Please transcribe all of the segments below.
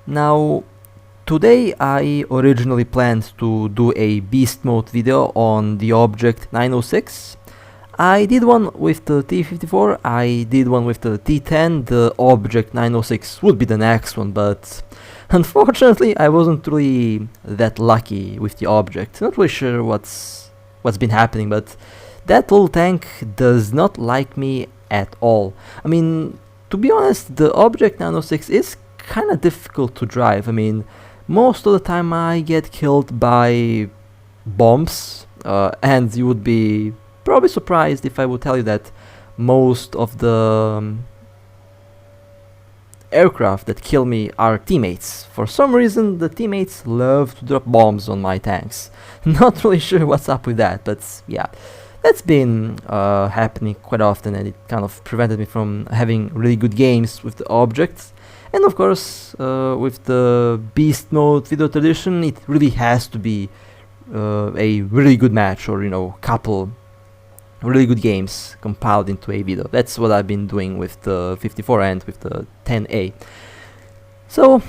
Now, today I originally planned to do a beast mode video on the object 906. I did one with the T-54, I did one with the T-10, the object 906 would be the next one, but unfortunately I wasn't really that lucky with the object. Not really sure what's been happening, but that little tank does not like me at all. I mean, to be honest, the object 906 is kinda difficult to drive. I mean, most of the time I get killed by bombs, and you would be probably surprised if I would tell you that most of the aircraft that kill me are teammates. For some reason the teammates love to drop bombs on my tanks. Not really sure what's up with that, but yeah, that's been happening quite often, and it kind of prevented me from having really good games with the objects. And of course, with the beast mode video tradition, it really has to be a really good match, or couple really good games compiled into a video. That's what I've been doing with the 54 and with the 10A. So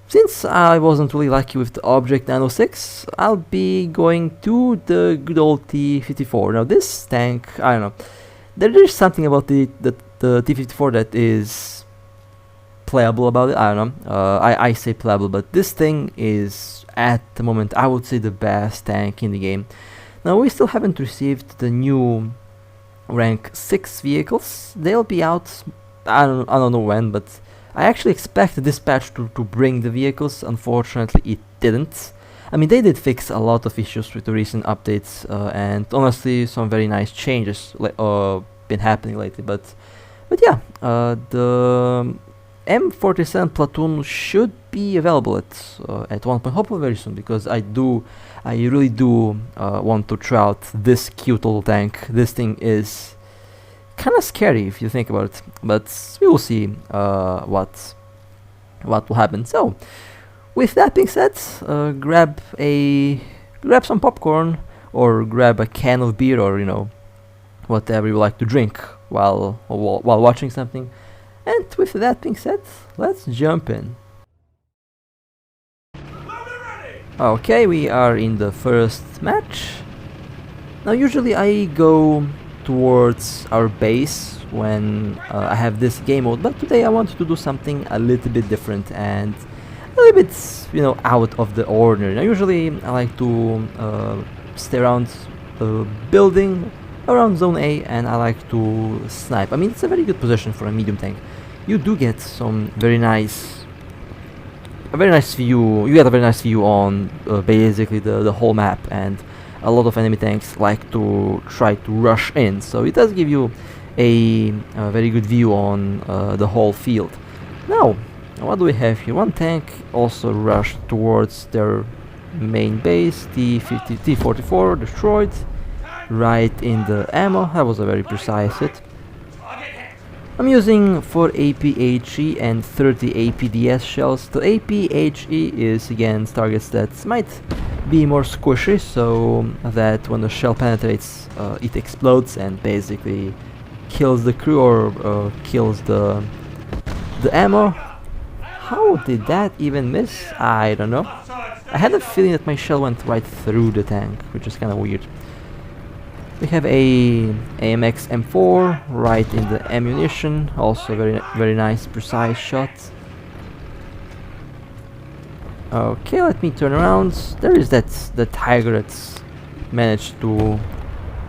since I wasn't really lucky with the object 906, I'll be going to the good old T-54. Now this tank, I don't know, there is something about the T-54 that is playable about it. I don't know, I say playable, but this thing is at the moment, I would say, the best tank in the game. Now we still haven't received the new rank 6 vehicles. They'll be out, I don't know when, but I actually expect the dispatch to bring the vehicles. Unfortunately it didn't. I mean, they did fix a lot of issues with the recent updates, and honestly some very nice changes been happening lately, but yeah, the M47 platoon should be available at one point, hopefully very soon, because I really do want to try out this cute little tank. This thing is kind of scary if you think about it, but we will see what will happen. So with that being said, grab some popcorn, or grab a can of beer, or whatever you like to drink while watching something. And with that being said, let's jump in. Okay, we are in the first match. Now usually I go towards our base when I have this game mode, but today I wanted to do something a little bit different and a little bit, out of the ordinary. Now usually I like to stay around the building around zone A, and I like to snipe. I mean, it's a very good position for a medium tank. You do get some a very nice view. You get a very nice view on basically the whole map, and a lot of enemy tanks like to try to rush in, so it does give you a very good view on the whole field. Now, what do we have here? One tank also rushed towards their main base. T-44 destroyed right in the ammo. That was a very precise hit. I'm using 4 APHE and 30 APDS shells. The APHE is against targets that might be more squishy, so that when the shell penetrates, it explodes and basically kills the crew, or kills the ammo. How did that even miss? I don't know. I had a feeling that my shell went right through the tank, which is kind of weird. We have a AMX M4 right in the ammunition, also very nice precise shot. Okay, let me turn around. There is the tiger that's managed to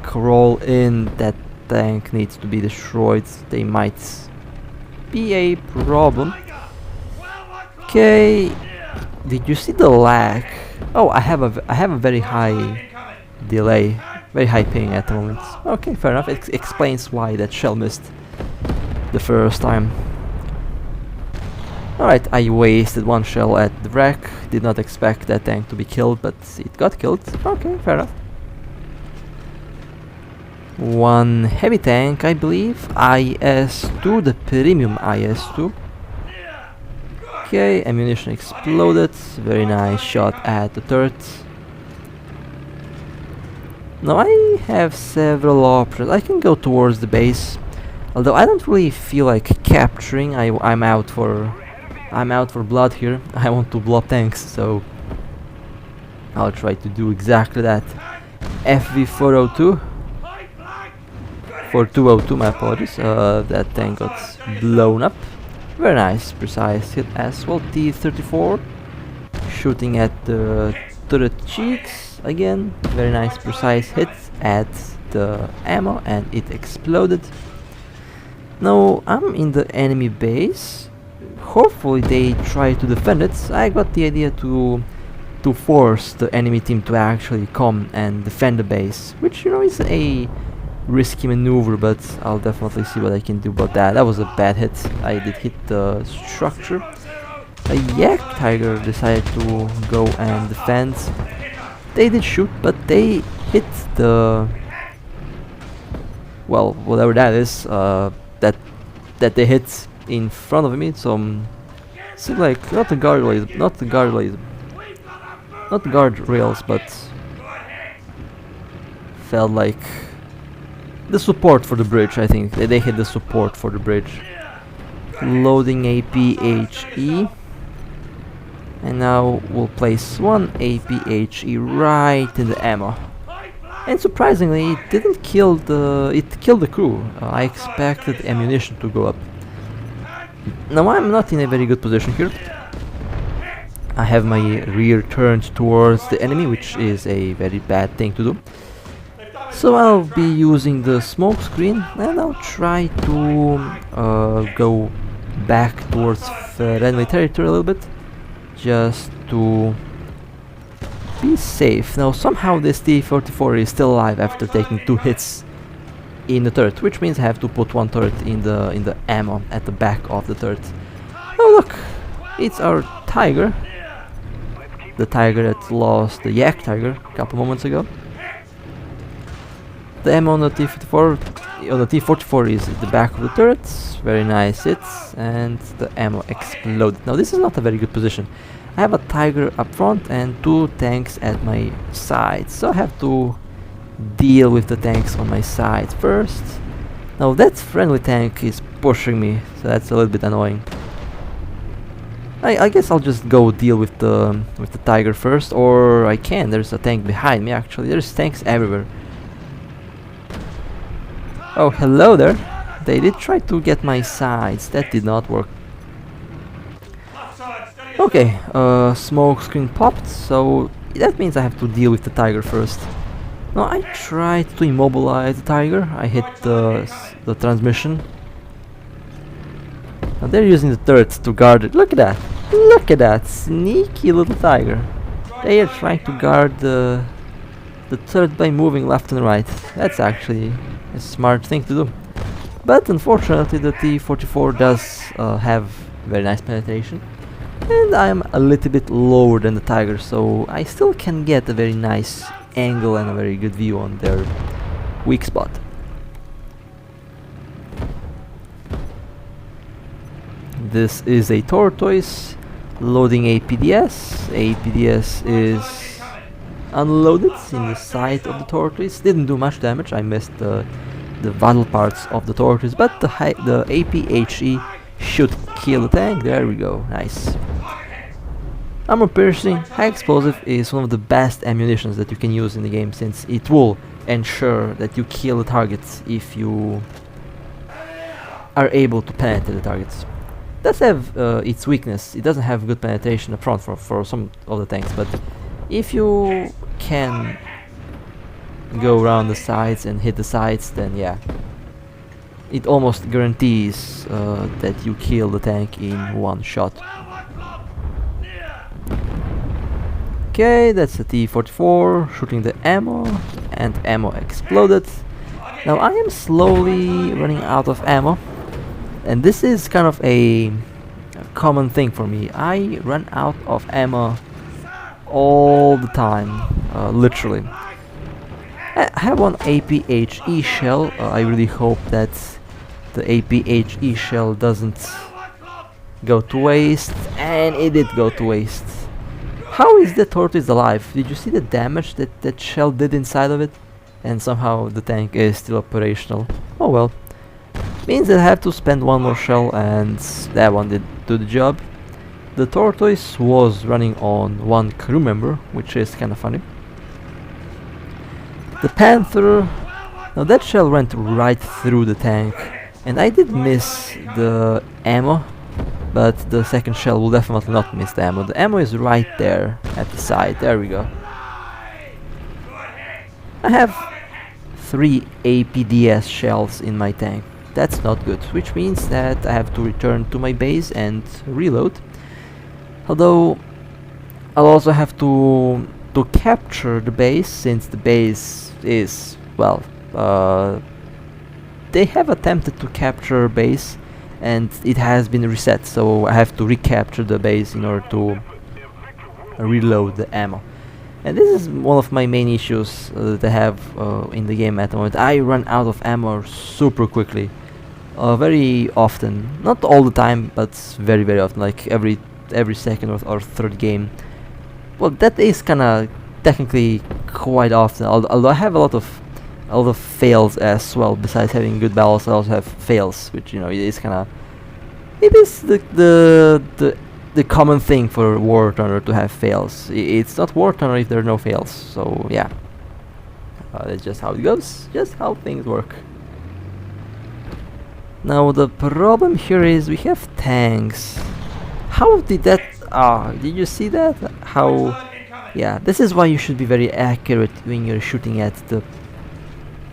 crawl in. That tank needs to be destroyed. They might be a problem. Okay, did you see the lag? Oh, I have a very high delay. Very high ping at the moment. Okay, fair enough. It explains why that shell missed the first time. Alright, I wasted one shell at the wreck. Did not expect that tank to be killed, but it got killed. Okay, fair enough. One heavy tank, I believe. IS-2, the premium IS-2. Okay, ammunition exploded. Very nice shot at the turret. Now I have several options. I can go towards the base, although I don't really feel like capturing. I'm out for I'm out for blood here. I want to blow up tanks, so I'll try to do exactly that. FV402 4202, my apologies. That tank got blown up. Very nice, precise hit as well. T-34 shooting at the turret cheeks again. Very nice, precise hit at the ammo, and it exploded. Now I'm in the enemy base. Hopefully they try to defend it. I got the idea to force the enemy team to actually come and defend the base, which, you know, is a risky maneuver, but I'll definitely see what I can do about that. That was a bad hit. I did hit the structure. A Yak Tiger decided to go and defend. They did shoot, but they hit the, well, whatever that is, that they hit in front of me. Some seemed like not the guardrails, but felt like the support for the bridge. I think they hit the support for the bridge. Loading APHE, and now we'll place one APHE right in the ammo. And surprisingly, it didn't kill the. It killed the crew. I expected ammunition to go up. Now I'm not in a very good position here. I have my rear turned towards the enemy, which is a very bad thing to do. So I'll be using the smoke screen, and I'll try to go back towards friendly territory a little bit, just to be safe. Now somehow this T-54 is still alive after taking 2 hits in the turret, which means I have to put 1 turret in the ammo at the back of the turret. Oh look, it's our Tiger, the Tiger that lost the Yak Tiger a couple moments ago. The ammo on the T-44 is at the back of the turret. Very nice hits, and the ammo exploded. Now this is not a very good position. I have a Tiger up front and 2 tanks at my sides, so I have to deal with the tanks on my side first. Now that friendly tank is pushing me, so that's a little bit annoying. I guess I'll just go deal with the Tiger first, or I can. There's a tank behind me. Actually, there's tanks everywhere. Oh, hello there. They did try to get my sides. That did not work. Okay, smoke screen popped, so that means I have to deal with the Tiger first. Now I tried to immobilize the Tiger. I hit the transmission. Now they're using the turret to guard it. Look at that! Look at that sneaky little Tiger. They are trying to guard the turret by moving left and right. That's actually a smart thing to do. But unfortunately the T-44 does have very nice penetration, and I'm a little bit lower than the Tiger, so I still can get a very nice angle and a very good view on their weak spot. This is a Tortoise loading APDS. APDS is unloaded in the side of the Tortoise. Didn't do much damage. I missed the vital parts of the Tortoise, but the APHE should kill the tank. There we go. Nice. Armor piercing. High explosive is one of the best ammunitions that you can use in the game, since it will ensure that you kill the targets if you are able to penetrate the targets. It does have its weakness. It doesn't have good penetration up front for some of the tanks, but if you can go around the sides and hit the sides, then yeah, it almost guarantees that you kill the tank in one shot. Okay, that's the T-44 shooting the ammo, and ammo exploded. Now I am slowly running out of ammo, and this is kind of a common thing for me. I run out of ammo all the time, literally. I have one APHE shell. I really hope that the APHE shell doesn't go to waste, and it did go to waste. How is the Tortoise alive? Did you see the damage that that shell did inside of it? And somehow the tank is still operational. Oh well. Means that I have to spend one more shell, and that one did do the job. The tortoise was running on one crew member, which is kind of funny. The panther, now that shell went right through the tank, and I did miss the ammo, but the second shell will definitely not miss the ammo. The ammo is right there at the side. There we go. I have 3 APDS shells in my tank. That's not good, which means that I have to return to my base and reload. Although I'll also have to capture the base, since the base is, well, they have attempted to capture base and it has been reset, so I have to recapture the base in order to reload the ammo. And this is one of my main issues that I have in the game at the moment. I run out of ammo super quickly, very often, not all the time, but very very often, like every second or third game. Well, that is kinda technically quite often, although I have a lot of fails as well. Besides having good battles, I also have fails, which, you know, it is kinda, it is the common thing for War Thunder to have fails. It's not War Thunder if there are no fails, so yeah. That's just how it goes, just how things work. Now the problem here is we have tanks. How did that... did you see that? How... Yeah, this is why you should be very accurate when you're shooting at the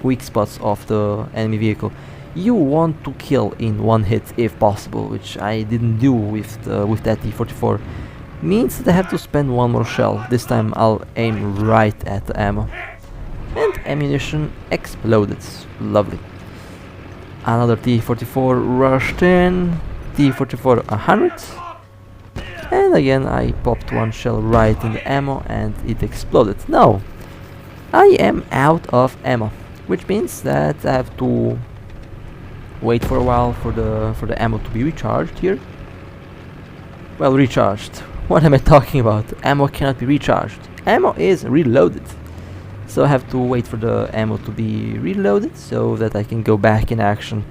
weak spots of the enemy vehicle. You want to kill in one hit if possible, which I didn't do with that T-54. Means that I have to spend one more shell. This time I'll aim right at the ammo. And ammunition exploded. Lovely. Another T-44 rushed in. T-44 100. And again I popped one shell right in the ammo and it exploded. Now I am out of ammo, which means that I have to wait for a while for the ammo to be recharged here. Well, recharged. What am I talking about? Ammo cannot be recharged. Ammo is reloaded. So I have to wait for the ammo to be reloaded so that I can go back in action.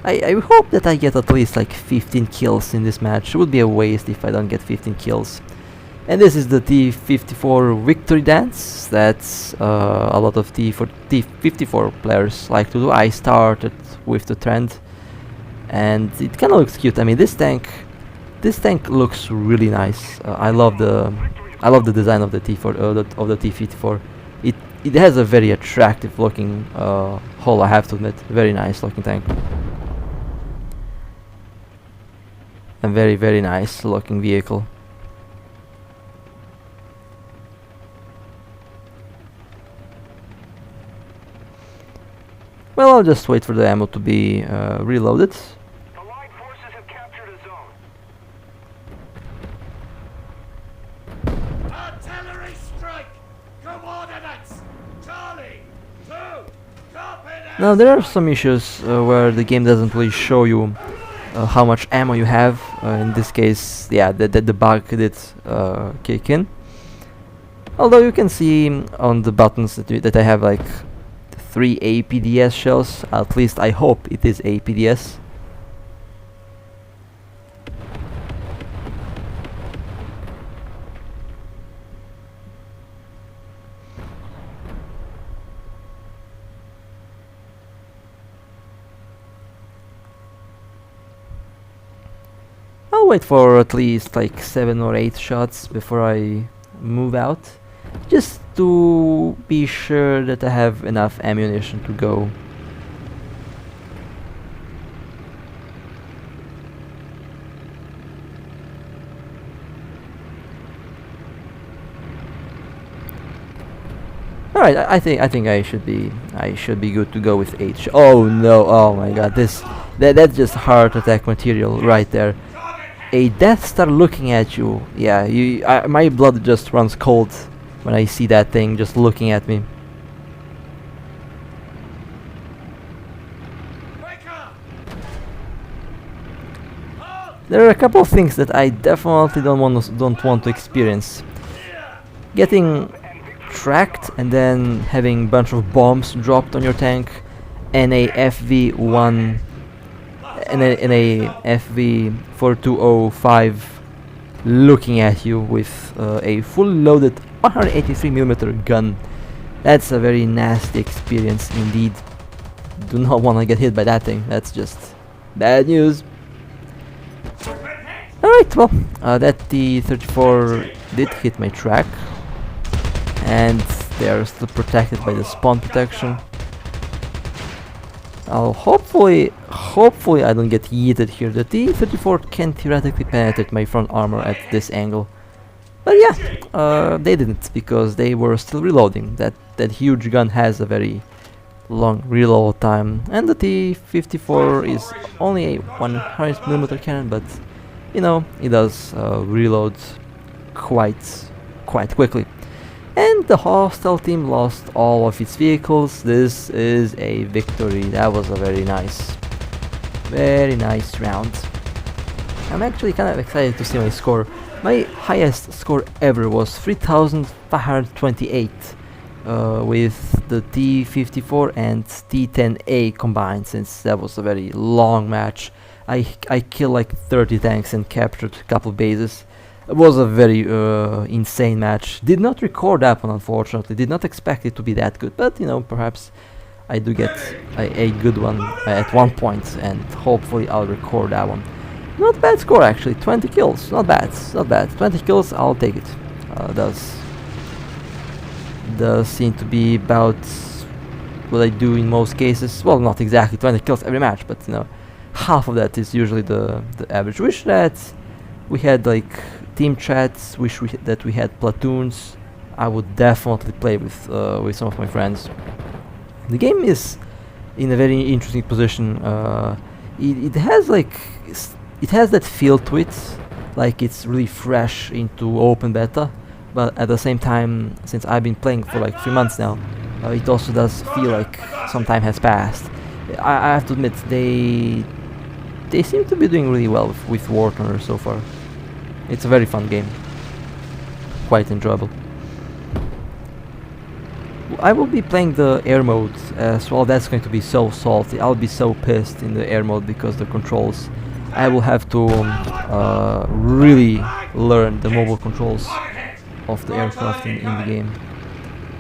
I hope that I get at least like 15 kills in this match. It would be a waste if I don't get 15 kills. And this is the T-54 victory dance. That's a lot of T-54 players like to do. I started with the trend, and it kind of looks cute. I mean, this tank looks really nice. I love the design of the T-54. It has a very attractive looking hull, I have to admit. Very nice looking tank. A very very nice looking vehicle. Well, I'll just wait for the ammo to be reloaded. The Allied forces have captured a zone. Artillery strike! Coordinates! Charlie! 2! Copy that! Now there are some issues where the game doesn't really show you how much ammo you have. In this case, yeah, the bug did kick in. Although you can see on the buttons that I have like 3 APDS shells. At least I hope it is APDS. I'll wait for at least like 7 or 8 shots before I move out, just to be sure that I have enough ammunition to go. Alright, I think I should be good to go with H. Oh no! Oh my God! That's just heart attack material right there. A Death Star looking at you. Yeah, my blood just runs cold when I see that thing just looking at me. There are a couple of things that I definitely don't want to experience. Getting tracked and then having a bunch of bombs dropped on your tank, and a FV-4205 looking at you with a fully loaded 183mm gun. That's a very nasty experience indeed. Do not want to get hit by that thing. That's just bad news. Alright, well, that T-34 did hit my track, and they are still protected by the spawn protection. I'll hopefully I don't get yeeted here. The T-34 can theoretically penetrate my front armor at this angle, but yeah, they didn't, because they were still reloading. That huge gun has a very long reload time, and the T-54 is only a 100mm cannon, but you know, it does reload quite quickly. And the hostile team lost all of its vehicles. This is a victory. That was a very nice round. I'm actually kind of excited to see my score. My highest score ever was 3,528 with the T-54 and T-10A combined, since that was a very long match. I killed like 30 tanks and captured a couple bases. It was a very insane match. Did not record that one, unfortunately. Did not expect it to be that good, but you know, perhaps I do get a good one at one point, and hopefully I'll record that one. Not bad score actually, 20 kills, not bad. 20 kills, I'll take it. Does seem to be about what I do in most cases. Well, not exactly 20 kills every match, but you know, half of that is usually the average. Wish that we had like team chats, that we had platoons. I would definitely play with some of my friends. The game is in a very interesting position. It has that feel to it, like it's really fresh into open beta, but at the same time, since I've been playing for like 3 months now, it also does feel like some time has passed. I have to admit, they seem to be doing really well with War Thunder so far. It's a very fun game, quite enjoyable. I will be playing the air mode as well. That's going to be so salty. I'll be so pissed in the air mode because the controls, I will have to really learn the mobile controls of the aircraft in the game.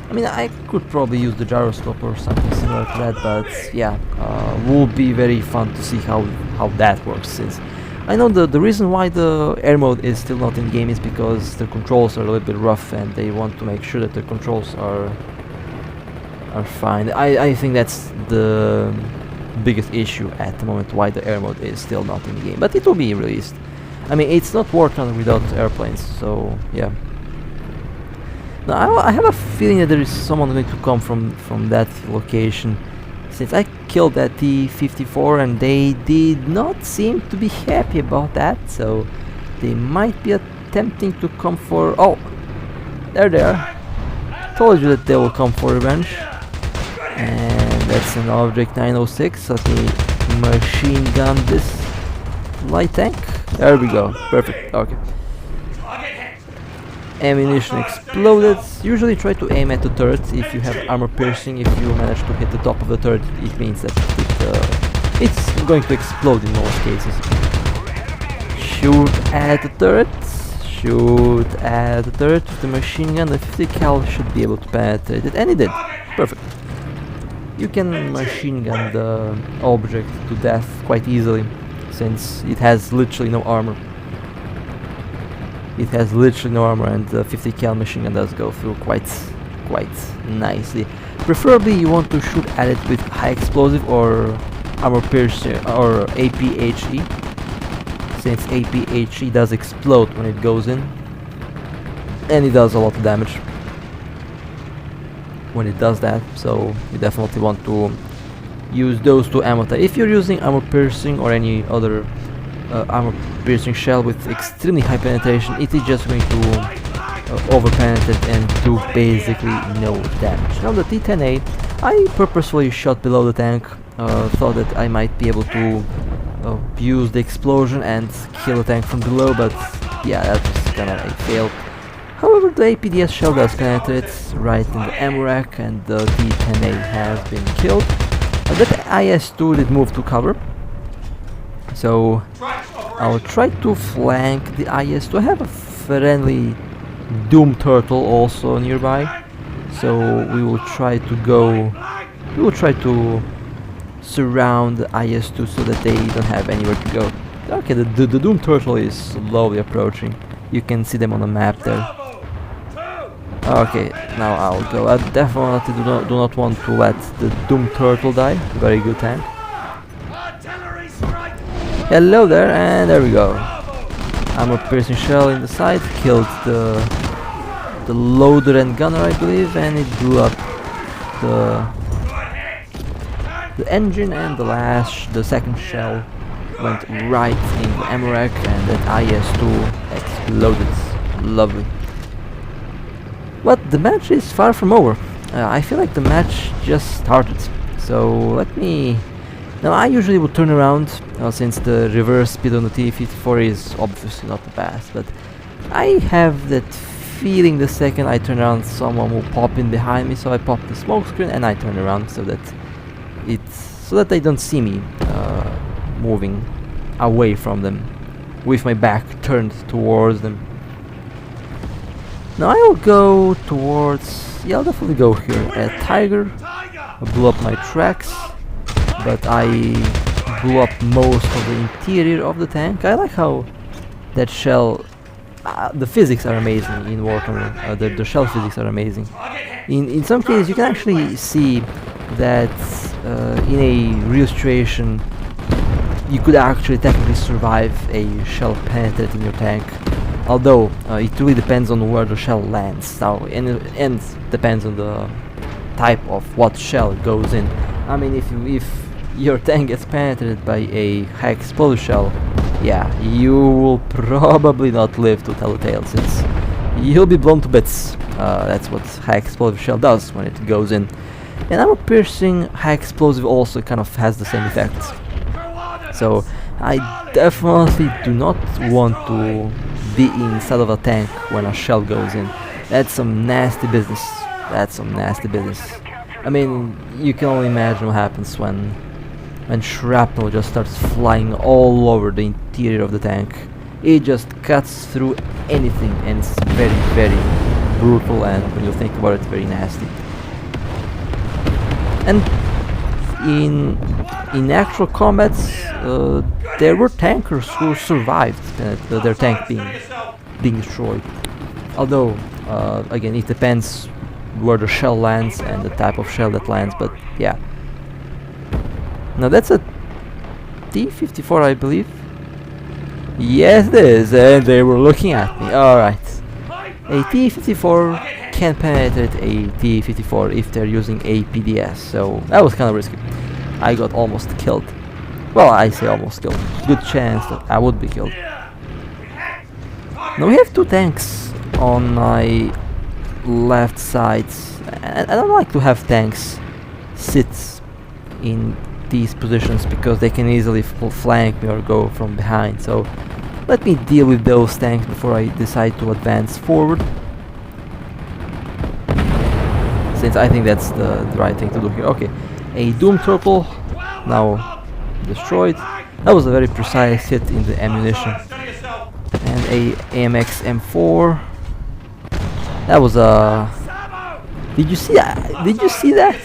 I mean, I could probably use the gyroscope or something similar to that, but yeah, will be very fun to see how that works. Since I know the reason why the air mode is still not in game is because the controls are a little bit rough, and they want to make sure that the controls are fine. I think that's the biggest issue at the moment, why the air mode is still not in the game, but it will be released. I mean, it's not War Thunder without airplanes, so yeah. Now I have a feeling that there is someone going to come from that location, since I killed that T-54 and they did not seem to be happy about that, so they might be attempting to come for... Oh, there they are. Told you that they will come for revenge. And that's an Object 906. Let me machine gun this light tank. There we go. Perfect. Okay. Ammunition exploded. Usually try to aim at the turret if you have armor piercing. If you manage to hit the top of the turret, it means that it's going to explode in most cases. Shoot at the turret. Shoot at the turret with the machine gun. The 50 cal should be able to penetrate it, and it did. Perfect. You can machine gun the object to death quite easily, since it has literally no armor. It has literally no armor, and the 50 cal machine gun does go through quite nicely. Preferably you want to shoot at it with high explosive or armor piercing or APHE, since APHE does explode when it goes in, and it does a lot of damage when it does that, so you definitely want to use those two ammo types. If you're using armor piercing or any other armor piercing shell with extremely high penetration, it is just going to over penetrate and do basically no damage. Now the T-10A, I purposefully shot below the tank, thought that I might be able to use the explosion and kill the tank from below, but yeah, that was kind of a fail. However, the APDS shell does penetrate right in the ammo rack, and the T-10A has been killed. That IS-2 did move to cover, so I'll try to flank the IS-2. I have a friendly Doom Turtle also nearby, so we will try to surround the IS-2 so that they don't have anywhere to go. Okay, the Doom Turtle is slowly approaching. You can see them on the map there. Okay, now I'll go. I definitely do not want to let the Doom Turtle die. Very good tank. Hello there, and there we go. Armor piercing shell in the side killed the loader and gunner, I believe, and it blew up the engine, and the second shell went right in the ammo rack, and that IS-2 exploded. Lovely. But the match is far from over. I feel like the match just started. So let me... Now I usually would turn around since the reverse speed on the T-54 is obviously not the best, but I have that feeling the second I turn around someone will pop in behind me, so I pop the smoke screen and I turn around so that they don't see me moving away from them with my back turned towards them. Now I will go towards... yeah, I'll definitely go here at Tiger. I blew up my tracks, but I blew up most of the interior of the tank. I like how that shell... the physics are amazing in War Thunder. The shell physics are amazing. In some cases you can actually see that in a real situation you could actually technically survive a shell penetrating your tank. Although it really depends on where the shell lands, and depends on the type of what shell goes in. I mean, if your tank gets penetrated by a high explosive shell, yeah, you will probably not live to tell the tale, since you'll be blown to bits. That's what high explosive shell does when it goes in. And armor piercing high explosive also kind of has the same effect. So I definitely do not want to be inside of a tank when a shell goes in. That's some nasty business. That's some nasty business. I mean, you can only imagine what happens when shrapnel just starts flying all over the interior of the tank. It just cuts through anything, and it's very, very brutal, and when you think about it, very nasty. And in actual combats, there were tankers who survived their tank being destroyed. Although, again, it depends where the shell lands and the type of shell that lands, but yeah. Now that's a T-54, I believe. Yes, it is, and they were looking at me. Alright. A T-54 can penetrate a T-54 if they're using APDS, so that was kind of risky. I got almost killed. Well, I say almost killed. Good chance that I would be killed. Now we have two tanks on my left side. I don't like to have tanks sit in these positions because they can easily flank me or go from behind. So let me deal with those tanks before I decide to advance forward, since I think that's the right thing to do here. Okay, a Doom Turtle now destroyed. That was a very precise hit in the ammunition. And a AMX M4. That was a... Did you see that? Did you see that?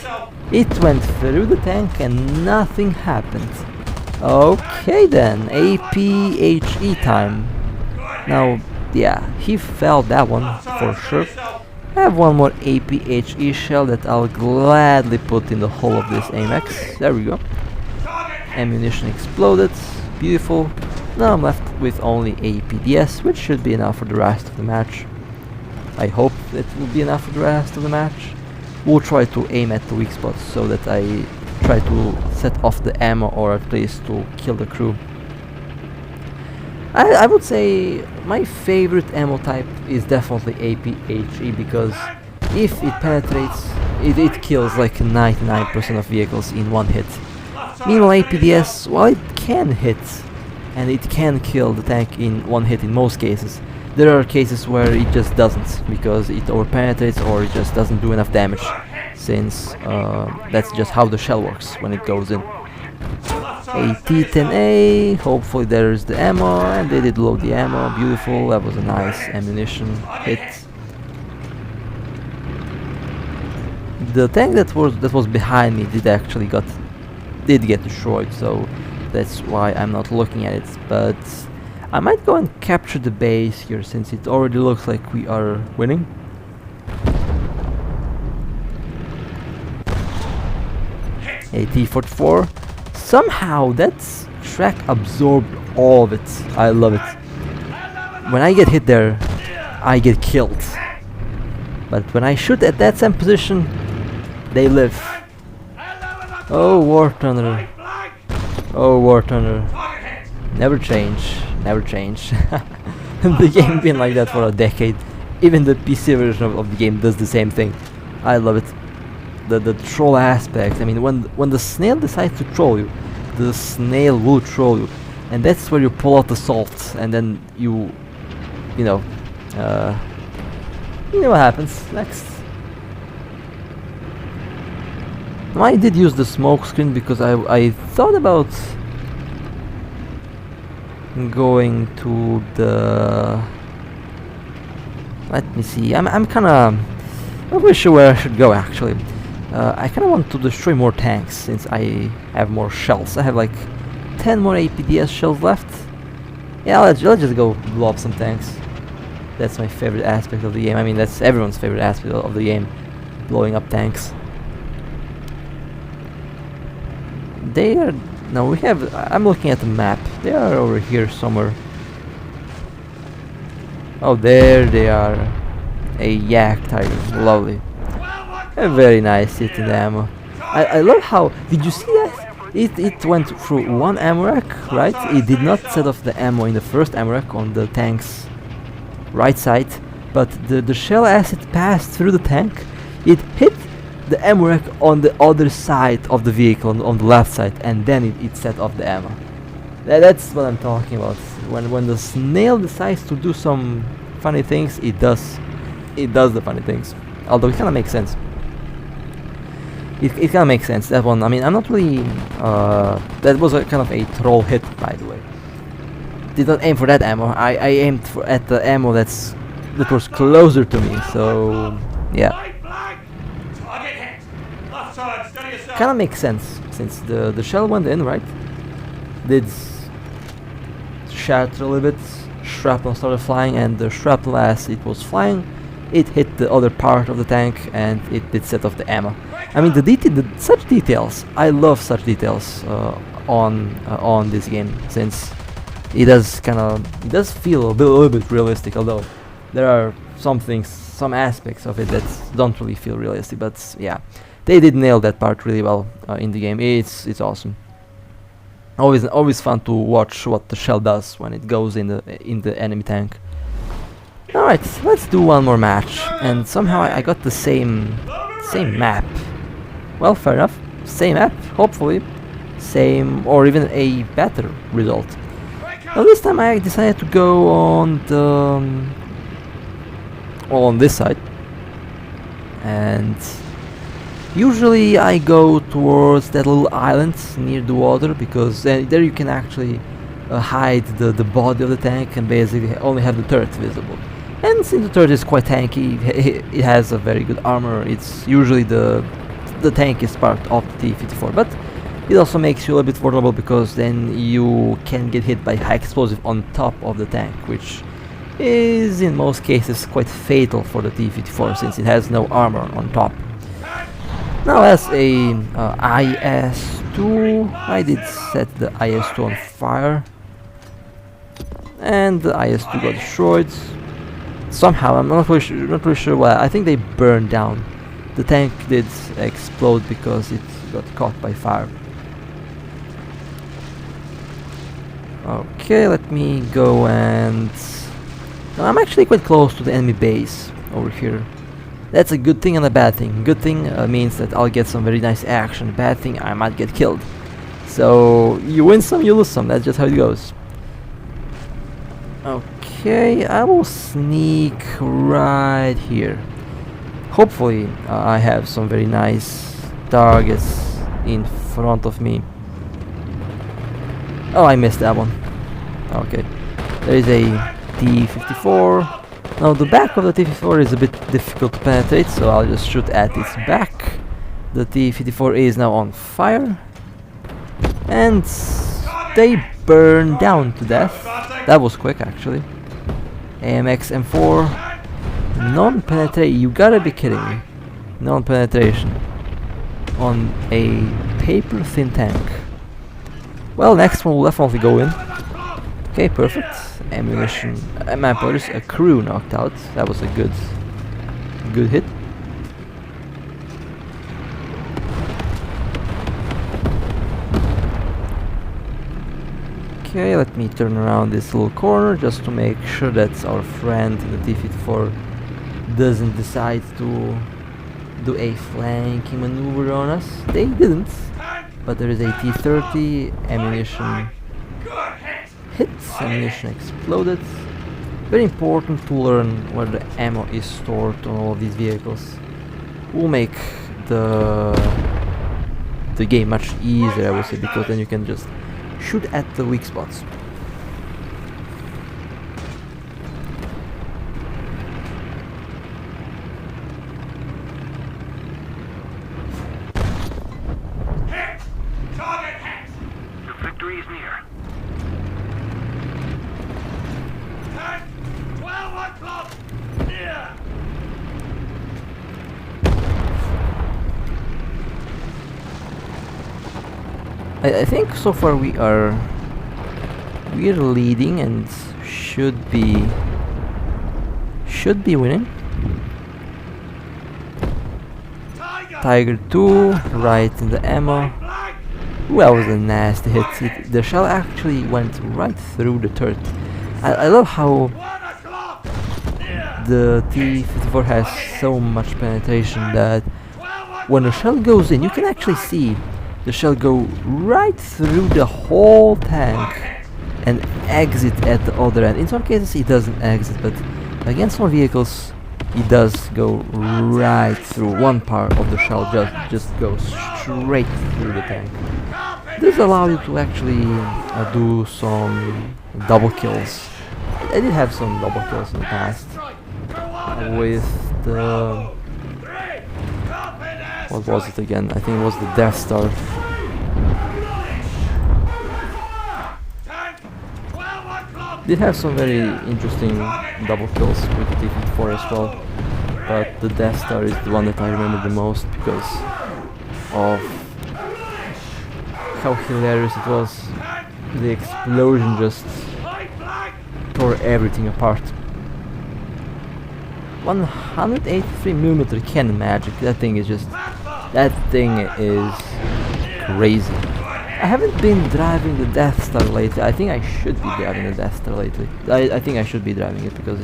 It went through the tank and nothing happened. Okay then, APHE time. Now, yeah, he felt that one for sure. I have one more APHE shell that I'll gladly put in the hull of this AMX. There we go. Ammunition exploded. Beautiful. Now I'm left with only APDS, which should be enough for the rest of the match. I hope it will be enough for the rest of the match. We'll try to aim at the weak spots so that I try to set off the ammo, or at least to kill the crew. I would say my favorite ammo type is definitely APHE, because if it penetrates, it kills like 99% of vehicles in one hit. Meanwhile APDS, well, it can hit and it can kill the tank in one hit in most cases. There are cases where it just doesn't, because it overpenetrates or it just doesn't do enough damage, since that's just how the shell works when it goes in. A T-10A, hopefully there's the ammo, and they did load the ammo, beautiful, that was a nice ammunition hit. The tank that was behind me did get destroyed, so that's why I'm not looking at it, but I might go and capture the base here since it already looks like we are winning. A T-54. Somehow that track absorbed all of it. I love it. When I get hit there, I get killed. But when I shoot at that same position, they live. Oh, War Thunder. Oh, War Thunder. Never change. Never change. The game been like that for a decade. Even the PC version of the game does the same thing. I love it. The troll aspect. I mean, when the snail decides to troll you, the snail will troll you, and that's where you pull out the salt, and then you know what happens next. Now, I did use the smoke screen because I thought about going to the. Let me see. I'm kind of not really sure where I should go actually. I kind of want to destroy more tanks since I have more shells. I have like 10 more APDS shells left. Yeah, let's just go blow up some tanks. That's my favorite aspect of the game. I mean, that's everyone's favorite aspect of the game, blowing up tanks. They are... No, we have... I'm looking at the map. They are over here somewhere. Oh, there they are. A yak tiger. Lovely. A very nice hit in the ammo. I love how... Did you see that? It went through one ammo rack, right? It did not set off the ammo in the first ammo rack on the tank's right side, but the shell, as it passed through the tank, it hit the ammo rack on the other side of the vehicle, on the left side, and then it set off the ammo. That's what I'm talking about. When the snail decides to do some funny things, it does the funny things. Although it kind of makes sense. It kind of makes sense, that one. I mean, I'm not really... that was a kind of a troll hit, by the way. Did not aim for that ammo. I aimed at the ammo that was closer to me, so... yeah. Kind of makes sense, since the shell went in, right? Did shatter a little bit, shrapnel started flying, and the shrapnel, as it was flying, it hit the other part of the tank, and it did set off the ammo. I mean, such details, I love such details on this game, since it does feel a little bit realistic, although there are some things, some aspects of it that don't really feel realistic, but yeah, they did nail that part really well in the game. It's awesome. Always fun to watch what the shell does when it goes in the enemy tank. Alright, let's do one more match, and somehow I got the same map. Well, fair enough. Same map, hopefully. Same, or even a better result. Now this time I decided to go on the... on this side. And... usually I go towards that little island near the water, because there you can actually hide the body of the tank and basically only have the turret visible. And since the turret is quite tanky, it has a very good armor. It's usually the tankiest part of the T-54, but it also makes you a little bit vulnerable, because then you can get hit by high explosive on top of the tank, which is in most cases quite fatal for the T-54 since it has no armor on top. Now, as a IS-2, I did set the IS-2 on fire, and the IS-2 got destroyed. Somehow, I'm not really sure why. I think they burned down. The tank did explode because it got caught by fire. Okay, let me go and... Now, I'm actually quite close to the enemy base over here. That's a good thing and a bad thing. Good thing means that I'll get some very nice action. Bad thing, I might get killed. So, you win some, you lose some. That's just how it goes. Okay, I will sneak right here. Hopefully, I have some very nice targets in front of me. Oh, I missed that one. Okay. There is a T-54. Now the back of the T-54 is a bit difficult to penetrate, so I'll just shoot at its back. The T-54 is now on fire. And they burn down to death. That was quick actually. AMX M4. Non-penetration. You gotta be kidding me. Non-penetration on a paper thin tank. Well, next one will definitely go in. Okay, perfect. Ammunition. My apologies, a crew knocked out. That was a good hit. Okay, let me turn around this little corner just to make sure that our friend in the T-54 doesn't decide to do a flanking maneuver on us. They didn't, but there is a T-30, ammunition hits, ammunition exploded. Very important to learn where the ammo is stored on all of these vehicles. Will make the game much easier, I would say, because then you can just shoot at the weak spots. I think so far we're leading and should be winning. Tiger 2 right in the ammo. Well, was a nasty hit. The shell actually went right through the turret. I love how the T-54 has so much penetration that when the shell goes in, you can actually see the shell go right through the whole tank and exit at the other end. In some cases it doesn't exit, but against some vehicles it does go right through. One part of the shell just goes straight through the tank. This allows you to actually do some double kills. I did have some double kills in the past with the... what was it again? I think it was the Death Star. Did have some very interesting double kills with the T-54 as well, but the Death Star is the one that I remember the most because of how hilarious it was. The explosion just tore everything apart. 183mm cannon magic. That thing is crazy. I haven't been driving the Death Star lately. I think I should be driving the Death Star lately. I think I should be driving it because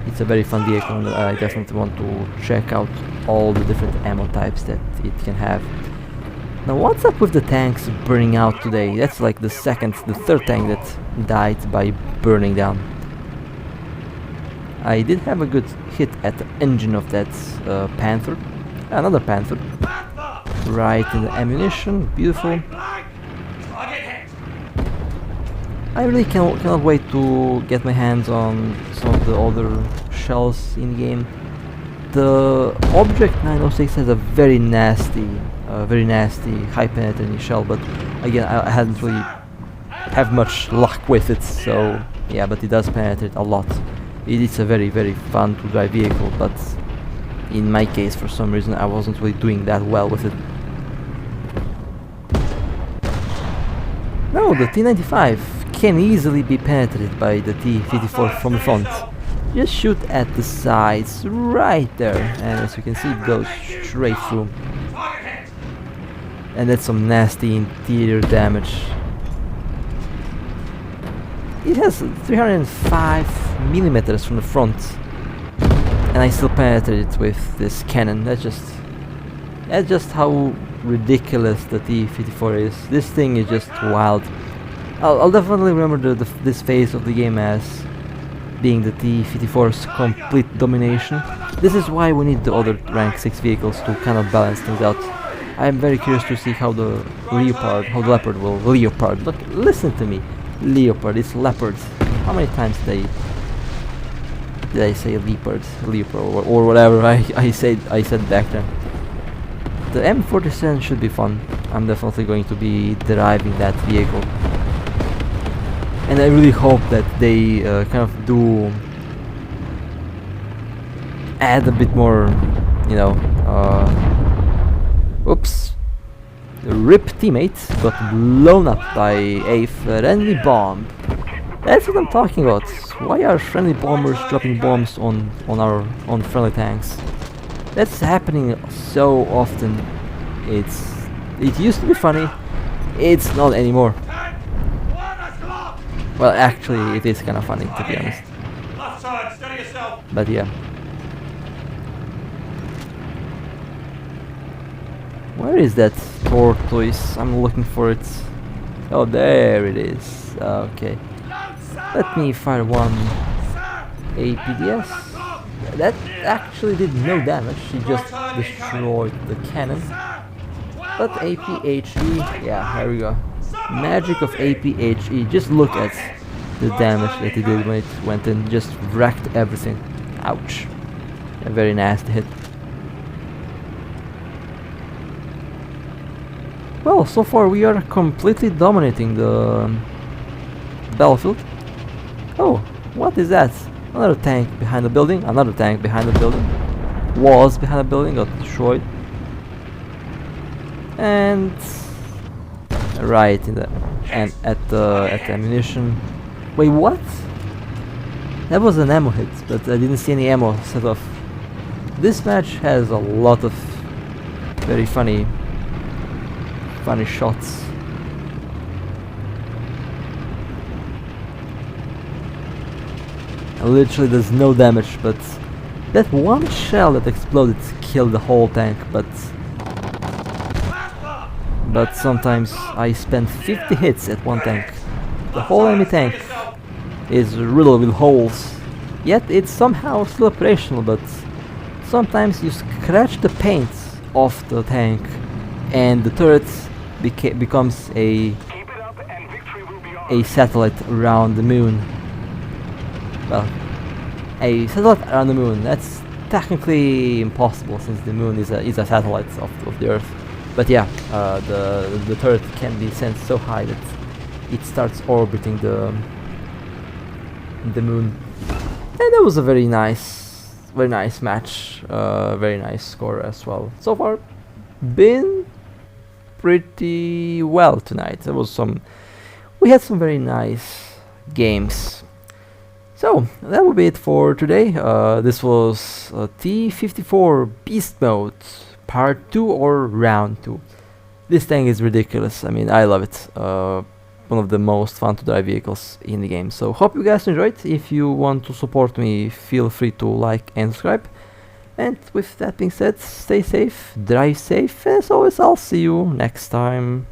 it's a very fun vehicle and I definitely want to check out all the different ammo types that it can have. Now what's up with the tanks burning out today? That's like the third tank that died by burning down. I did have a good hit at the engine of that Panther. Another Panther. Right in the ammunition. Beautiful. I really cannot wait to get my hands on some of the other shells in game. The Object 906 has a very nasty high penetrating shell, but again I hadn't really have much luck with it, so yeah, but it does penetrate a lot. It is a very fun to drive vehicle, but in my case for some reason I wasn't really doing that well with it. No, the T-95 can easily be penetrated by the T-54 from the front. Just shoot at the sides right there, and as you can see it goes straight through. And that's some nasty interior damage. It has 305mm from the front, and I still penetrate it with this cannon. That's just how ridiculous the T-54 is. This thing is just wild. I'll definitely remember this phase of the game as being the T-54's complete domination. This is why we need the other rank 6 vehicles to kind of balance things out. I'm very curious to see how the leopard will leopard. Look, listen to me, leopard. It's leopard. How many times did I say leopard, or whatever I said back then. The M47 should be fun. I'm definitely going to be driving that vehicle, and I really hope that they kind of do add a bit more, you know. Oops. RIP teammate got blown up by a friendly bomb. That's what I'm talking about. Why are friendly bombers dropping bombs on friendly tanks? That's happening so often. It used to be funny. It's not anymore. Well, actually, it is kind of funny, to be honest. But yeah. Where is that tortoise? I'm looking for it. Oh, there it is. Okay. Let me fire one APDS. That actually did no damage. She just destroyed the cannon. But APHE, yeah, here we go. Magic of APHE. Just look at the damage that it did when it went in. Just wrecked everything. Ouch. A very nasty hit. Well, so far we are completely dominating the battlefield. Oh, what is that? Another tank behind the building, another tank behind the building. Walls behind the building got destroyed. And right in the at the ammunition. Wait, what? That was an ammo hit, but I didn't see any ammo set off. This match has a lot of very funny shots. Literally there's no damage, but that one shell that exploded killed the whole tank. But sometimes I spend 50 hits at one tank. The whole enemy tank is riddled with holes, yet it's somehow still operational. But sometimes you scratch the paint off the tank and the turret becomes a satellite around the moon. Well, a satellite around the moon. That's technically impossible since the moon is a satellite of the Earth. But yeah, the turret can be sent so high that it starts orbiting the moon. And that was a very nice match. Very nice score as well. So far, been pretty well tonight. We had some very nice games. So that will be it for today. This was T-54 Beast Mode Part 2 or Round 2. This tank is ridiculous. I mean, I love it. One of the most fun to drive vehicles in the game. So hope you guys enjoyed. If you want to support me, feel free to like and subscribe. And with that being said, stay safe, drive safe, and as always, I'll see you next time.